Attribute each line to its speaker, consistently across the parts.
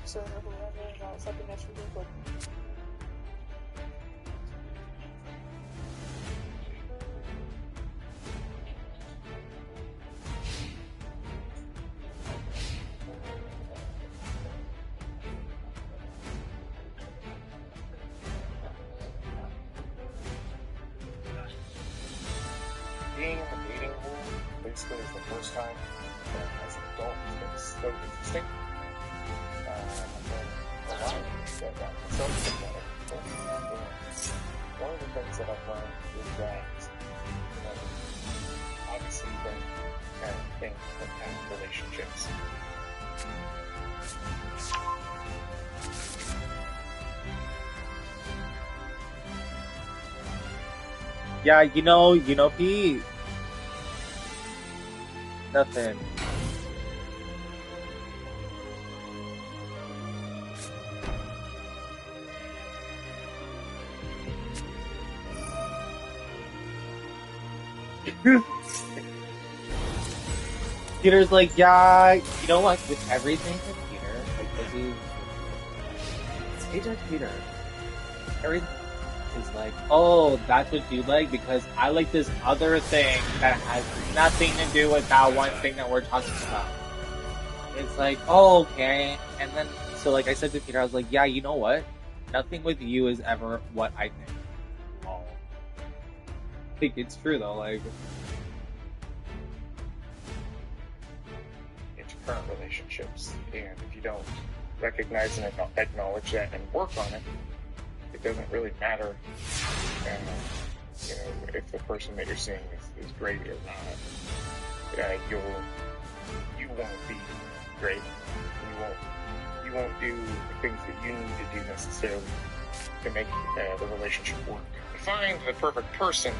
Speaker 1: So whoever something that you do for
Speaker 2: being in the dating pool basically is the first time as an adult it's so interesting. A lot about myself and other people. And one of the things that I've learned is that, obviously don't kind of think of past relationships.
Speaker 3: Yeah, Pete. Nothing. Peter's like, yeah, you know what? With everything with Peter, like, Peter. Everything is like, oh, that's what you like because I like this other thing that has nothing to do with that one thing that we're talking about. It's like, oh, okay. And then, so like I said to Peter, I was like, yeah, you know what? Nothing with you is ever what I think. Oh. I think it's true though, like.
Speaker 2: Into current relationships, and if you don't recognize and acknowledge that and work on it, it doesn't really matter, if the person that you're seeing is great or not. You won't be great. You won't do the things that you need to do necessarily to make the relationship work. You find the perfect person,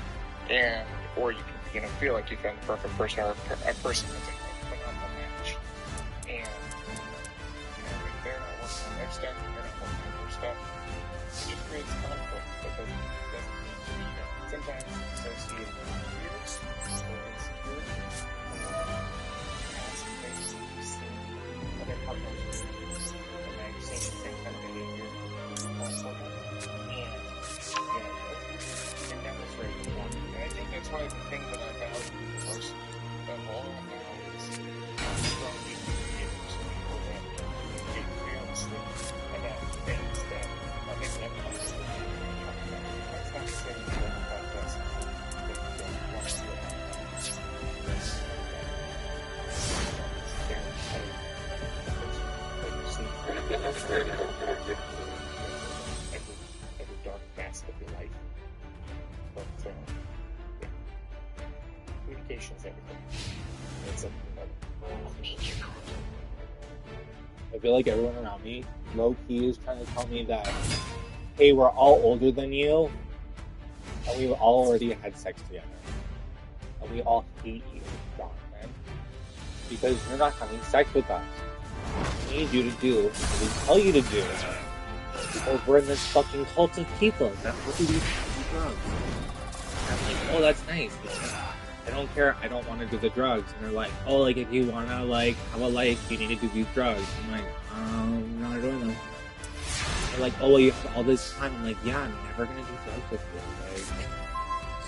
Speaker 2: or you can feel like you found the perfect person or a person that's a phenomenal match. And if they're not working on their stuff, they're not working on their stuff. It just creates conflict because it doesn't need to be there. Sometimes it's associated with fears or insecurity or past things that you've seen other partners do, and now you've seen the same kind of behavior for them, and you can demonstrate it more. And I think that's why the thing that I value most of all now is how strong you can be able to people that communicate fearlessly about things that are maybe uncomfortable. That's not to say that the podcast that you don't want to do about this. Every dark facet of your life. But yeah. Communication is everything. It's
Speaker 3: I feel like everyone around me, low key, is trying to tell me that, hey, we're all older than you, and we've all already had sex together, and we all hate you, man, because you're not having sex with us. We need you to do what we tell you to do, because we're in this fucking cult of people that will do these drugs. And I'm like, oh, that's nice. I don't care. I don't want to do the drugs. And they're like, oh, like if you want to like have a life, you need to do these drugs. I'm like, I'm not doing them. They're like, oh, well, you have all this time. I'm like, yeah, I'm never gonna do drugs with you. Like,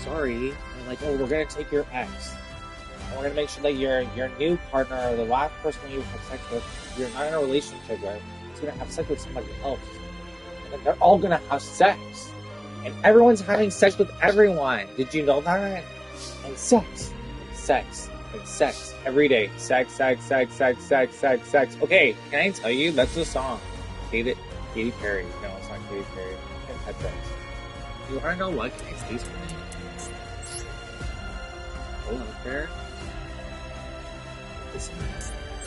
Speaker 3: sorry. And they're like, oh, we're gonna take your ex. And we're gonna make sure that your new partner or the last person you have sex with, you're not in a relationship with. is gonna have sex with somebody else. And then they're all gonna have sex. And everyone's having sex with everyone. Did you know that? And sex. And sex. And sex. Every day. Sex, sex, sex, sex, sex, sex, sex. Okay, can I tell you? That's the song. Katy Perry. No, it's not Katy Perry. And Petra. You wanna know what? Can I say something? Hold on there. Listen,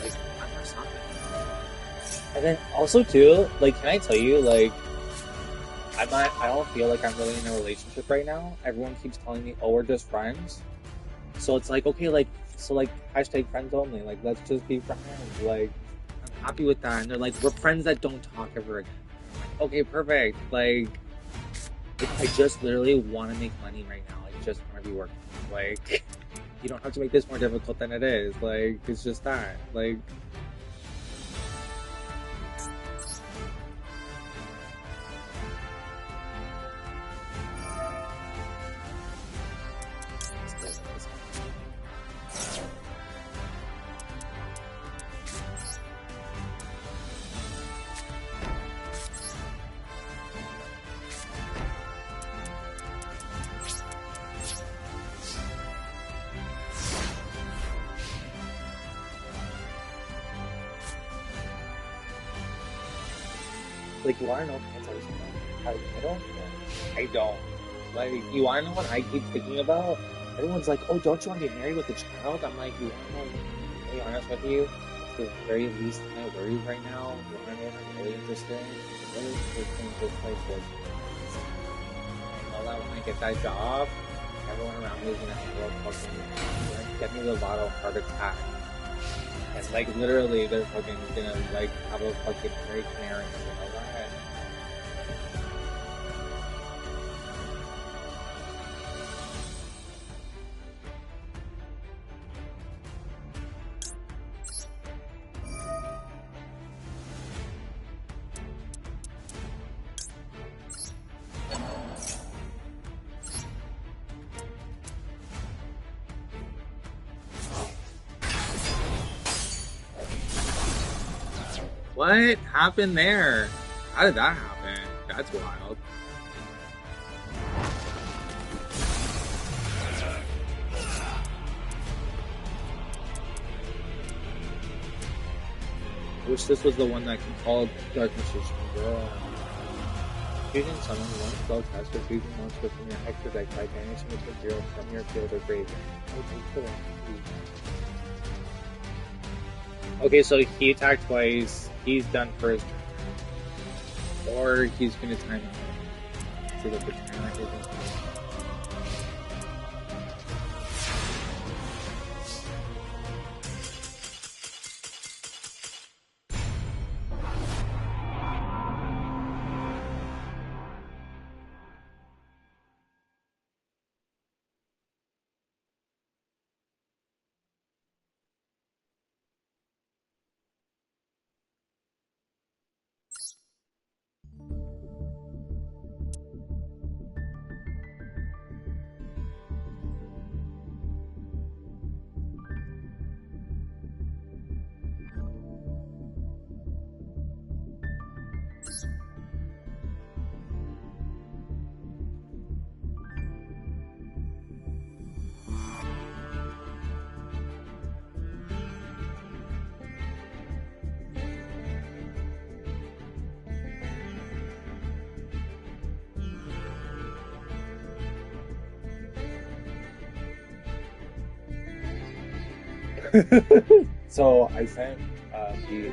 Speaker 3: like, I'm not stopping. And then also too, like, can I tell you, like, I don't feel like I'm really in a relationship right now. Everyone keeps telling me, oh, we're just friends. So it's like, okay, like, so like, hashtag friends only. Like, let's just be friends. Like, I'm happy with that. And they're like, we're friends that don't talk ever again. Okay, perfect. Like, I just literally want to make money right now. I just want to be working. Like, you don't have to make this more difficult than it is. Like, it's just that. Like, like, you wanna know? Can I tell you something? I don't. Like, you wanna know what I keep thinking about? Everyone's like, oh, don't you want to get married with a child? I'm like, you wanna know? To be honest with you, it's the very least thing I worry right now. You wanna know what I'm really interested in? I'm really interested in just like working. I know that when I get that job, everyone around me is gonna have a fucking, get me the lotto heart attack. And like literally, they're fucking gonna like have a fucking great canary. You know that? What happened there? How did that happen? That's wild. I wish this was the one that can call darkness or girl. Fusion summon one spell test for fusion monster from your extra deck by banishing it to 0 from your field or graveyard. Okay, so he attacked twice. He's done for his turn. Or he's gonna time out. See what the timer is. So I sent the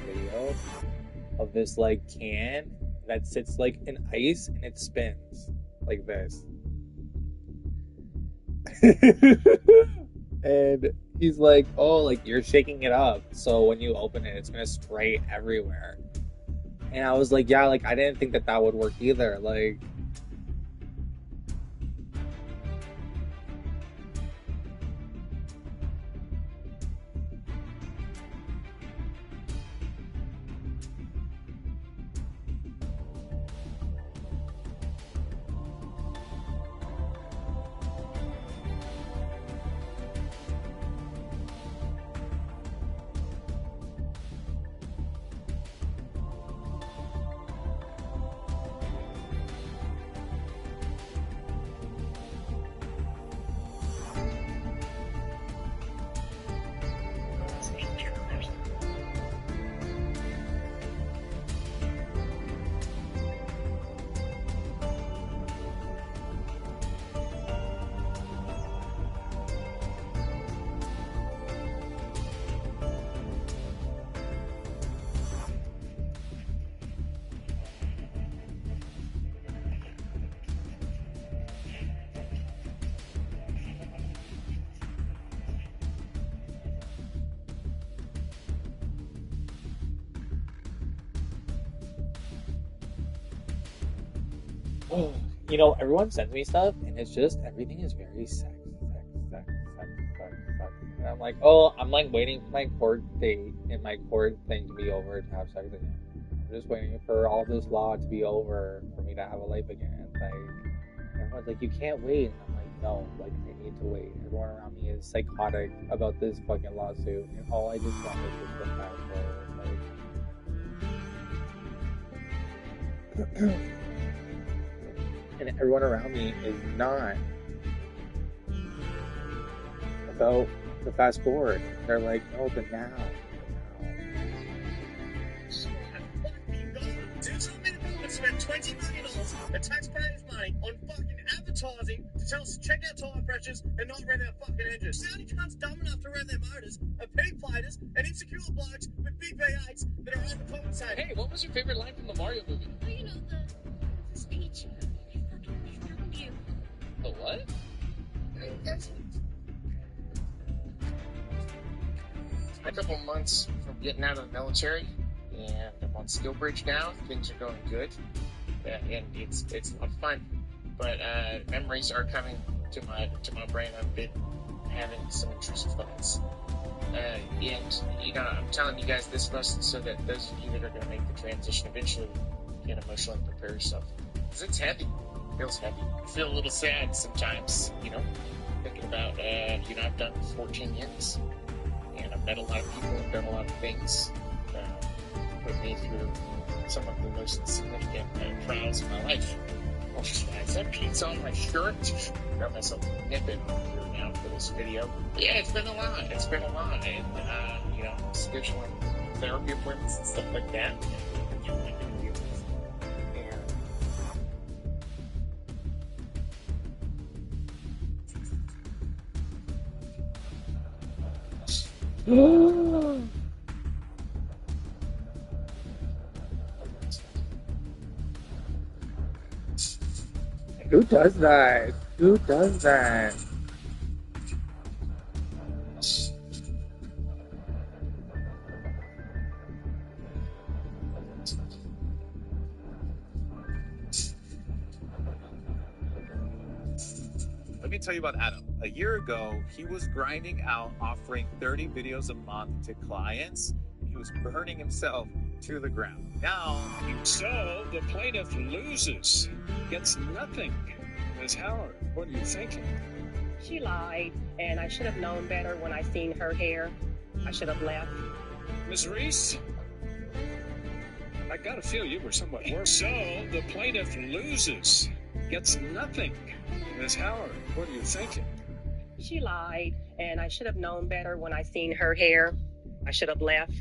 Speaker 3: video of this like can that sits like in ice and it spins like this. And he's like, oh, like you're shaking it up, so when you open it, it's gonna spray everywhere. And I was like, yeah, like I didn't think that that would work either. Like, you know, everyone sends me stuff, and it's just everything is very sex. And I'm like, oh, I'm like waiting for my court date and my court thing to be over to have sex again. I'm just waiting for all this law to be over for me to have a life again. Like, everyone's like, you can't wait. And I'm like, no, like, I need to wait. Everyone around me is psychotic about this fucking lawsuit, and all I just want is just to fast forward. And everyone around me is not about the fast forward. They're like, no, but now.
Speaker 4: Do something about it. Spend $20 million of taxpayers' money on fucking advertising to tell us to check our tire pressures and not rev our fucking engines. Saudi cunts dumb enough to rev their motors are pig platers and insecure blokes with big V8s that are overcompensating.
Speaker 5: Hey, what was your favorite line from the Mario movie?
Speaker 6: Oh, you know, the speech. I fucking found you.
Speaker 5: The what?
Speaker 2: A couple months from getting out of the military, and I'm on Skill Bridge now. Things are going good, and it's a lot of fun. But memories are coming to my brain. I've been having some intrusive thoughts, and you know, I'm telling you guys this much so that those of you that are going to make the transition eventually can emotionally prepare yourself, because it's heavy. It feels heavy. I feel a little sad sometimes, you know, thinking about you know, I've done 14 years. And I've met a lot of people, I've done a lot of things that put me through some of the most significant trials of my life. Oh, is that pizza on my shirt? Got myself a nipping here now for this video. Yeah, it's been a lot. It's been a lot. And, you know, scheduling therapy appointments and stuff like that.
Speaker 3: Who does that? Who does that?
Speaker 7: Let me tell you about Adam. A year ago, he was grinding out, offering 30 videos a month to clients. He was burning himself to the ground. Now,
Speaker 5: So, the plaintiff loses. Gets nothing. Ms. Howard, what are you thinking?
Speaker 8: She lied, and I should have known better when I seen her hair. I should have left.
Speaker 5: Ms. Reese? I gotta feel you were somewhat worse. So, the plaintiff loses. Gets nothing. Ms. Howard, what are you thinking?
Speaker 8: She lied, and I should have known better when I seen her hair. I should have left.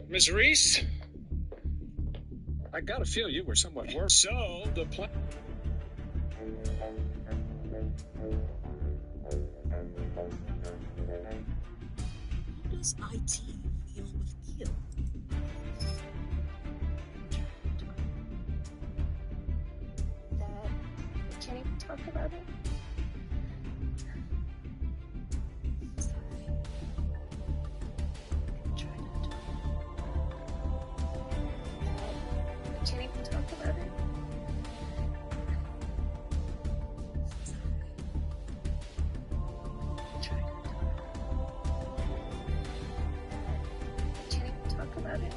Speaker 5: Ms. Reese? I gotta feel you were somewhat worse. So, the
Speaker 6: How does IT feel with Gil?
Speaker 1: That we can't even talk about it. Try not to. We can't even talk about it. Try not to. We can't even talk about it.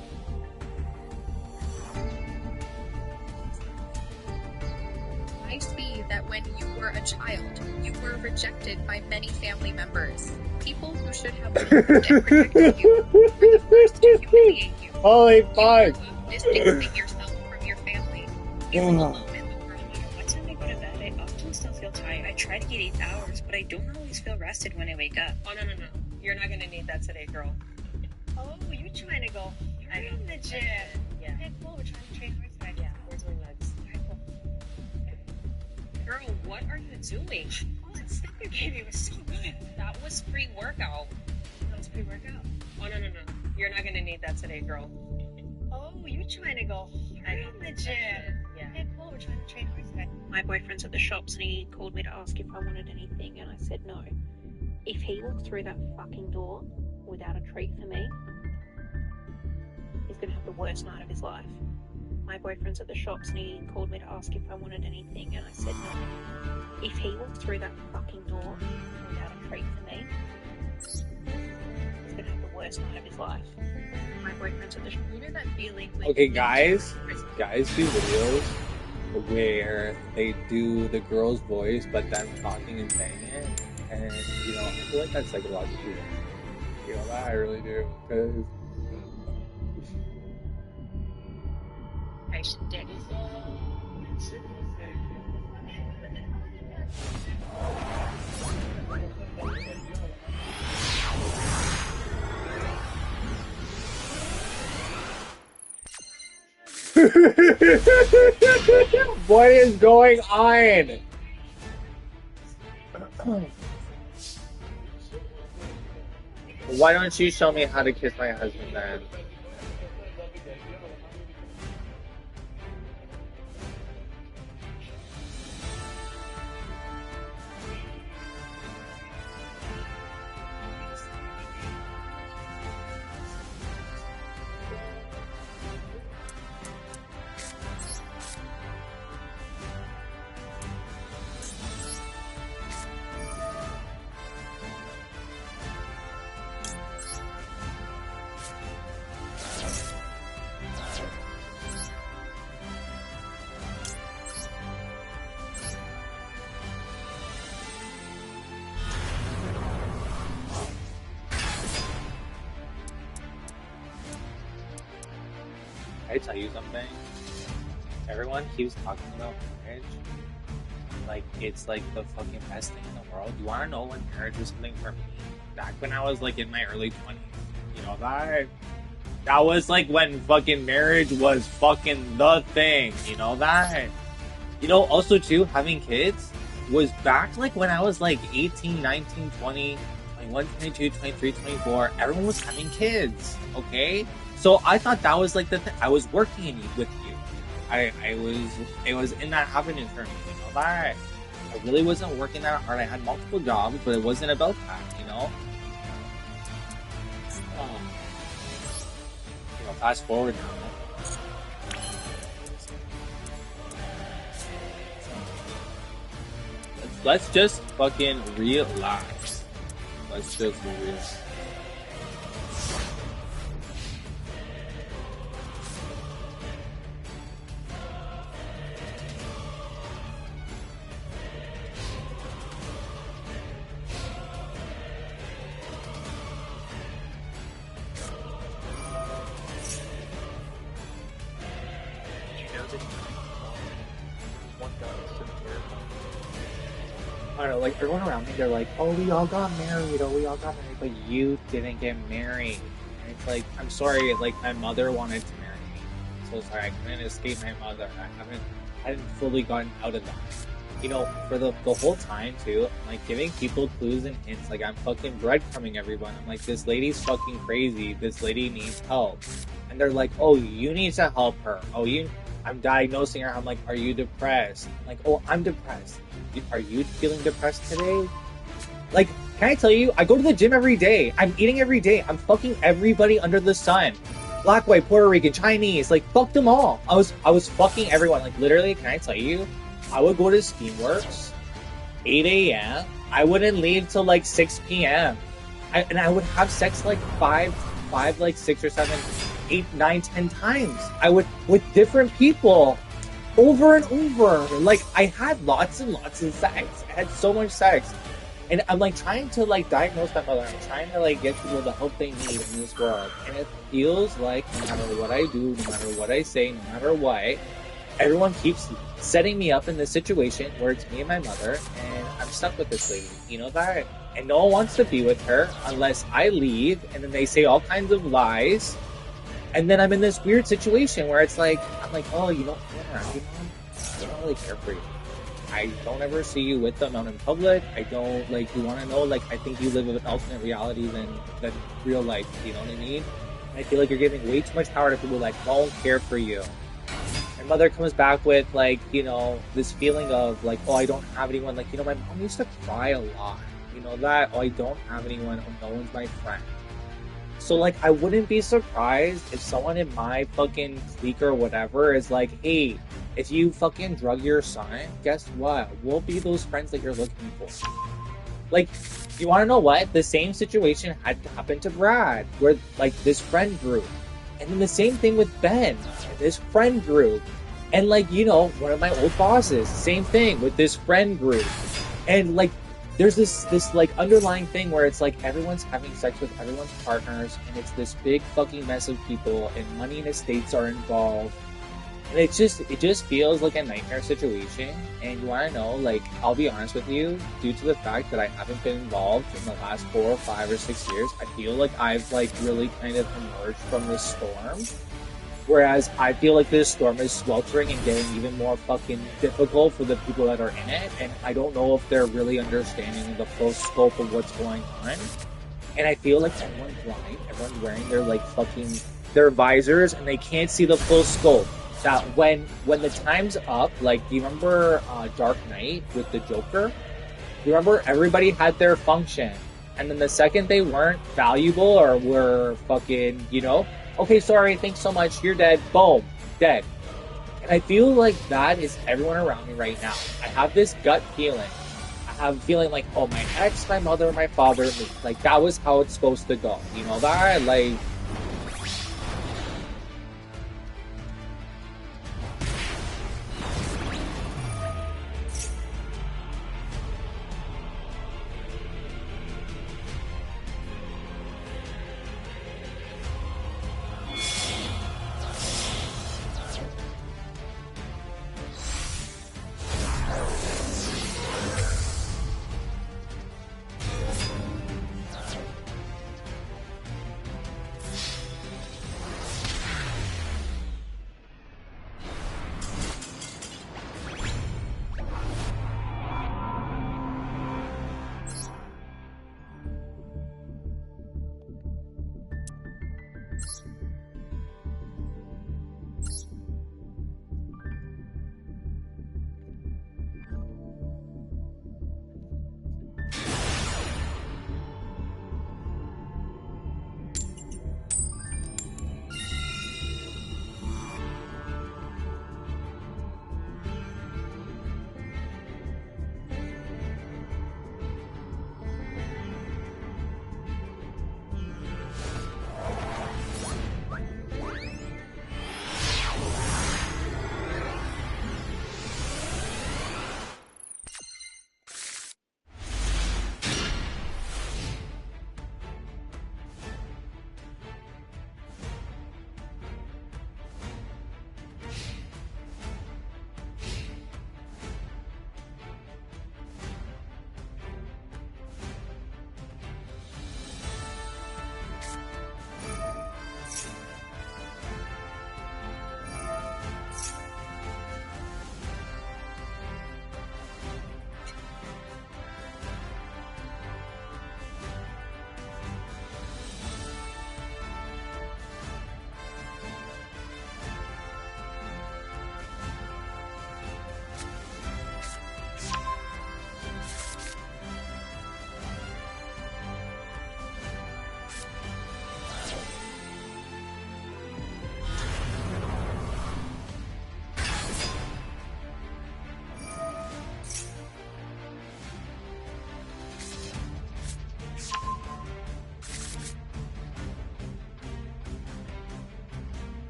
Speaker 9: I see that when you were a child, you were rejected by many family members. People who should have loved and protected you were the first to humiliate you.
Speaker 3: Holy
Speaker 9: You
Speaker 3: fuck!
Speaker 9: grew up distancing yourself from your family. You feel alone in the world.
Speaker 10: No matter what time I go to bed, I often still feel tired. I try to get 8 hours, but I don't always feel rested when I wake up.
Speaker 8: Oh, no. You're not gonna need that today, girl.
Speaker 10: Oh, you're trying to go. You're in the gym.
Speaker 8: Yeah.
Speaker 10: Okay, cool. We're trying to train hard today.
Speaker 8: Yeah, we're doing legs.
Speaker 10: Okay, cool.
Speaker 8: Girl, what are you doing?
Speaker 10: Oh, that stuff you gave me was so good.
Speaker 8: That was pre-workout.
Speaker 10: That was pre-workout.
Speaker 8: Oh, no. You're not gonna need that today, girl.
Speaker 10: Oh, you're trying to go. You're in the gym.
Speaker 8: Yeah.
Speaker 10: Okay, cool. We're trying to train hard today. My boyfriend's at the shops and he called me to ask if I wanted anything, and I said no. If he walks through that fucking door without a treat for me, he's gonna have the worst night of his life. my boyfriend's at the shops and he called me to ask if I wanted anything, and I said no. If he walked through that fucking door without a treat for me, he's gonna have the worst night of his life. My boyfriend's at the shop. You know that feeling when
Speaker 3: Okay, guys do videos where they do the girl's voice, but them talking and saying it, and you know, I feel like that's psychologically, you know, that I really do, because what is going on? Why don't you show me how to kiss my husband then? Can I tell you something? Everyone keeps talking about marriage like it's like the fucking best thing in the world. You wanna know when marriage was something for me? Back when I was like in my early 20s. You know that? That was like when fucking marriage was fucking the thing. You know that? You know, also too, having kids was back like when I was like 18, 19, 20, 21, 22, 23, 24. Everyone was having kids, okay? So I thought that was like the thing. I was working with you. It was in that happening for me, you know that? I really wasn't working that hard. I had multiple jobs, but it wasn't about that, you know? You know, fast forward now. Let's just fucking relax. Let's just relax. I don't know, like everyone around me, they're like, oh, we all got married, but you didn't get married. And it's like, I'm sorry, like my mother wanted to marry me. So sorry, I couldn't escape my mother. I hadn't fully gotten out of that. You know, for the whole time too, I'm like giving people clues and hints, like I'm fucking breadcrumbing everyone. I'm like, this lady's fucking crazy, this lady needs help. And they're like, oh, you need to help her. I'm diagnosing her. I'm like, are you depressed? I'm like, oh, I'm depressed. Are you feeling depressed today? Like, can I tell you, I go to the gym every day. I'm eating every day. I'm fucking everybody under the sun. Black, white, Puerto Rican, Chinese, like, fuck them all. I was fucking everyone. Like, literally, can I tell you, I would go to Steamworks, 8 a.m. I wouldn't leave till like 6 p.m. And I would have sex like five, like 6 or 7, 8, 9, 10 times. I would, with different people, over and over. Like, I had lots and lots of sex. I had so much sex. And I'm like trying to like diagnose my mother. I'm trying to like get people the help they need in this world. And it feels like no matter what I do, no matter what I say, no matter what, everyone keeps setting me up in this situation where it's me and my mother, and I'm stuck with this lady. You know that? And no one wants to be with her unless I leave, and then they say all kinds of lies. And then I'm in this weird situation where it's like, I'm like, oh, you don't really care for you. I don't ever see you with them out in public. I don't, like, you want to know, like, I think you live in an alternate reality than real life, you know what I mean? And I feel like you're giving way too much power to people that don't care for you. My mother comes back with, like, you know, this feeling of, like, oh, I don't have anyone. Like, you know, my mom used to cry a lot. You know that? Oh, I don't have anyone. Oh, no one's my friend. So, like, I wouldn't be surprised if someone in my fucking clique or whatever is like, hey, if you fucking drug your son, guess what? We'll be those friends that you're looking for. Like, you want to know what? The same situation had happened to Brad, where, like, this friend group. And then the same thing with Ben, this friend group. And, like, you know, one of my old bosses, same thing with this friend group. And, like, there's this like underlying thing where it's like everyone's having sex with everyone's partners, and it's this big fucking mess of people, and money and estates are involved, and it just feels like a nightmare situation. And you want to know, like, I'll be honest with you, due to the fact that I haven't been involved in the last 4 or 5 or 6 years, I feel like I've like really kind of emerged from this storm. Whereas I feel like this storm is sweltering and getting even more fucking difficult for the people that are in it, and I don't know if they're really understanding the full scope of what's going on. And I feel like everyone's blind, everyone's wearing their like fucking their visors, and they can't see the full scope. That when the time's up, like, do you remember Dark Knight with the Joker? Do you remember everybody had their function, and then the second they weren't valuable or were fucking, you know, okay, sorry, thanks so much, you're dead, boom, dead. And I feel like that is everyone around me right now. I have this gut feeling. I have a feeling like, oh, my ex, my mother, my father, me. Like, that was how it's supposed to go. You know that? Like...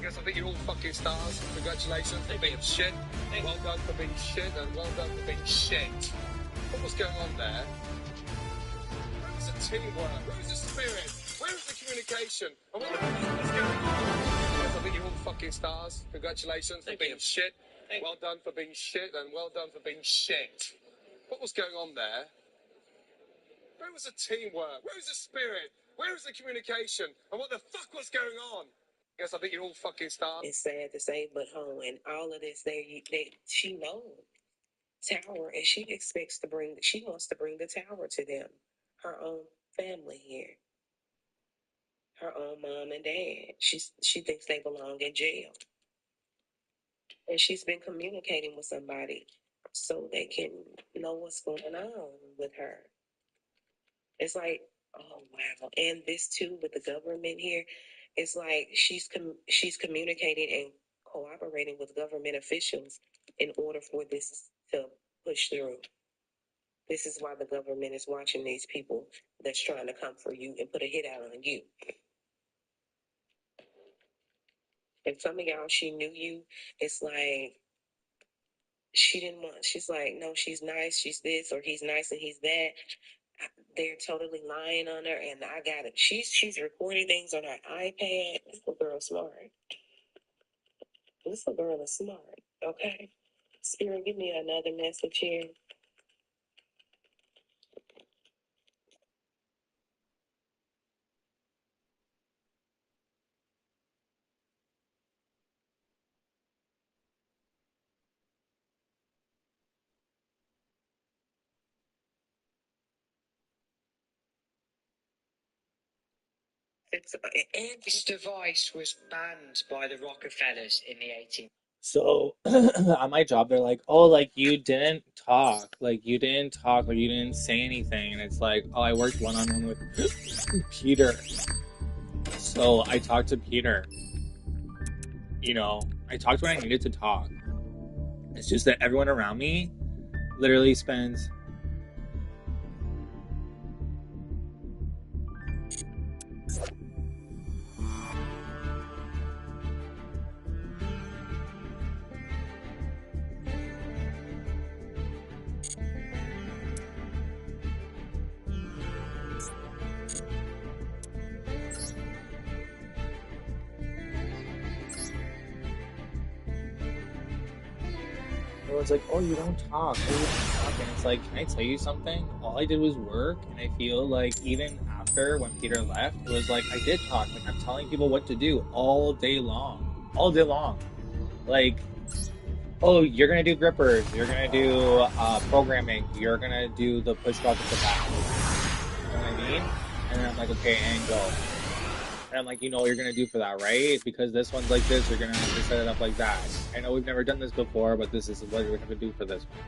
Speaker 5: I think you're all fucking stars. Congratulations for being shit. Well done for being shit, and well done for being shit. What was going on there? Where's the teamwork? Where's the spirit? Where's the communication? And what the fuck was going on? I think you're all fucking stars. Congratulations for being shit. Well done for being shit, and well done for being shit. What was going on there? Where was the teamwork? Where was the spirit? Where was the communication? And what the fuck was going on? Yes, I think you're all fucking stars.
Speaker 8: It's sad to say, but and all of this, she knows Tower, and she wants to bring the Tower to them, her own family here, her own mom and dad. She thinks they belong in jail, and she's been communicating with somebody so they can know what's going on with her. It's like, oh wow. And this too with the government here, it's like she's communicating and cooperating with government officials in order for this to push through. This is why the government is watching these people that's trying to come for you and put a hit out on you. And some of y'all, she knew you. It's like she didn't want. She's like, no, she's nice. She's this, or he's nice and he's that. They're totally lying on her, and I got it. She's recording things on her iPad. This little girl's smart. This little girl is smart. Okay, Spirit, give me another message here.
Speaker 11: This device was banned by the Rockefellers in the 18th.
Speaker 3: So on my job, they're like, oh, like you didn't talk, or you didn't say anything. And it's like, oh, I worked one-on-one with Peter. So I talked to Peter. You know, I talked when I needed to talk. It's just that everyone around me literally spends everyone's like, oh, you don't talk. Oh, you don't talk. And it's like, can I tell you something? All I did was work, and I feel like even after when Peter left, it was like I did talk. Like I'm telling people what to do all day long. All day long. Like, oh, you're gonna do grippers, you're gonna do programming, you're gonna do the push drop at the back. You know what I mean? And then I'm like, okay, and go. And I'm like, you know what you're gonna do for that, right? Because this one's like this, you're gonna have to set it up like that. I know we've never done this before, but this is what you're gonna do for this one.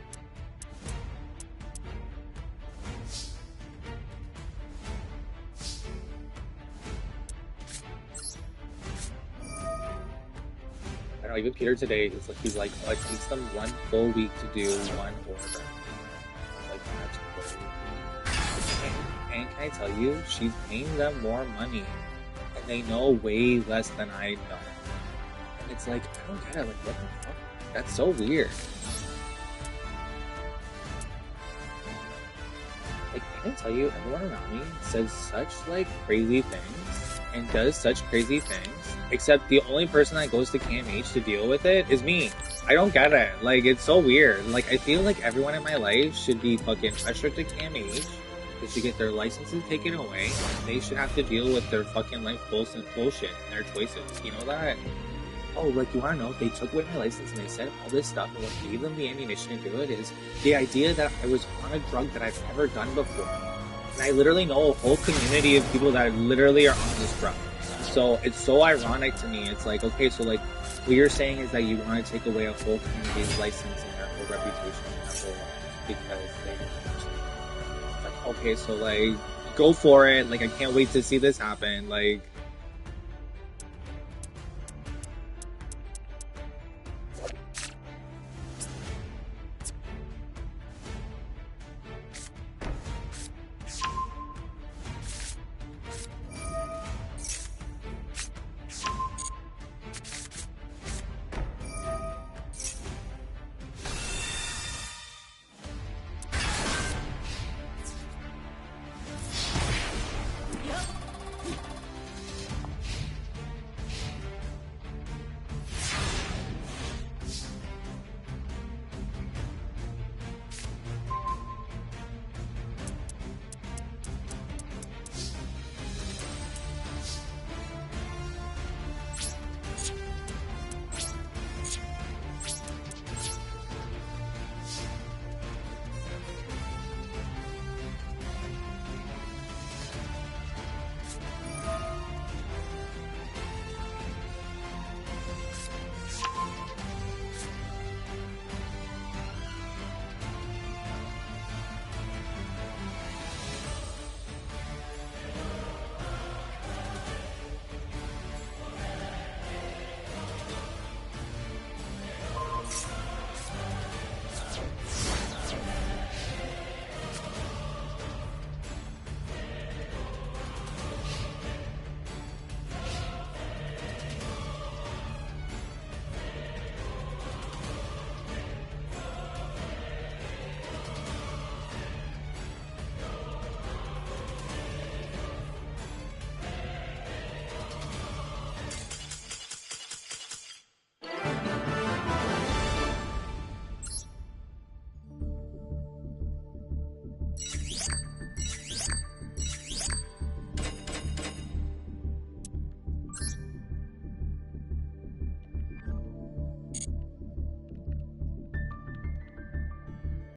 Speaker 3: I don't know, even Peter today, he's like, oh, it takes them 1 full week to do one order. Like, that's crazy. And can I tell you, she's paying them more money. And they know way less than I know. And it's like, I don't get it. Like, what the fuck? That's so weird. Like, can I tell you, everyone around me says such, like, crazy things and does such crazy things, except the only person that goes to KMH to deal with it is me. I don't get it. Like, it's so weird. Like, I feel like everyone in my life should be fucking ushered to KMH. They should get their licenses taken away. They should have to deal with their fucking life bullshit and their choices. You know that? Oh, like, you want to know? They took away my license and they said all this stuff, and what gave them the ammunition to do it is the idea that I was on a drug that I've never done before. And I literally know a whole community of people that literally are on this drug. So it's so ironic to me. It's like, okay, so like, what you're saying is that you want to take away a whole community's license and their whole reputation and their whole life because they... Like, okay, so like, go for it. Like, I can't wait to see this happen. Like,